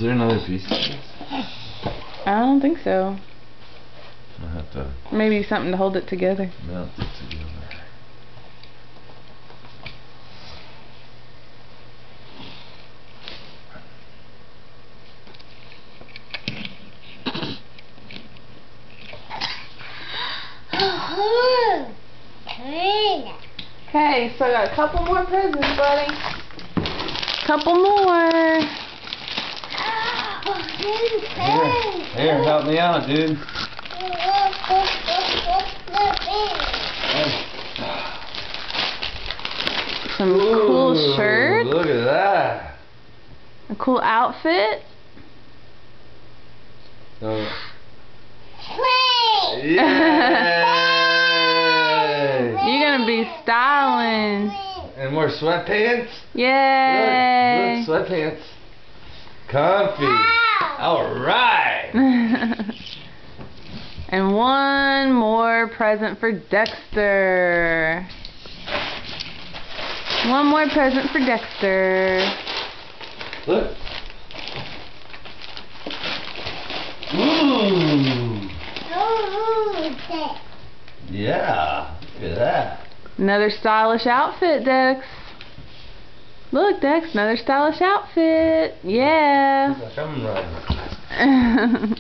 Is there another piece of this? I don't think so. I'll have to Maybe something to hold it together. melt it together. Okay, so I got a couple more presents, buddy. Couple more. Here, help me out, dude. Some cool shirts. Look at that. A cool outfit. So, You're gonna be styling. and more sweatpants. Yay! Look, sweatpants. Comfy. Alright. And one more present for Dexter. One more present for Dexter. Look. Ooh. Yeah. Look at that. Another stylish outfit, Dex. Look, Dex, another stylish outfit. Yeah. Like I'm running.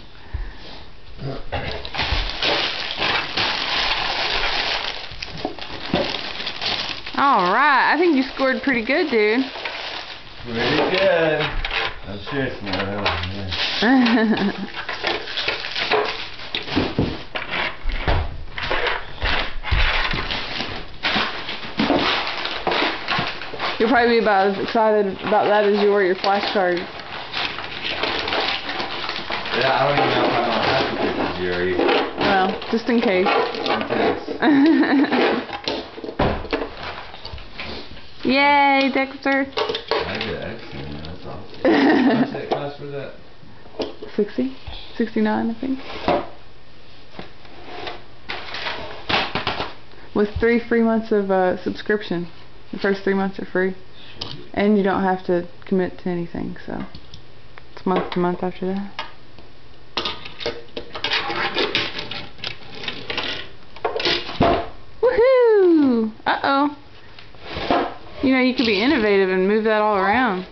Alright, I think you scored pretty good, dude. Pretty good. I'm sure it's not over. You'll probably be about as excited about that as you were your flashcards. Yeah, I don't even know if I'm on half the pictures here either. Well, just in case. Yay, Dexter. I get excellent. That's awesome. How much did it cost for that? 60? 69, I think. With 3 free months of subscription. The first 3 months are free. And you don't have to commit to anything, so it's month to month after that. Woohoo! Uh-oh. You know, you could be innovative and move that all around.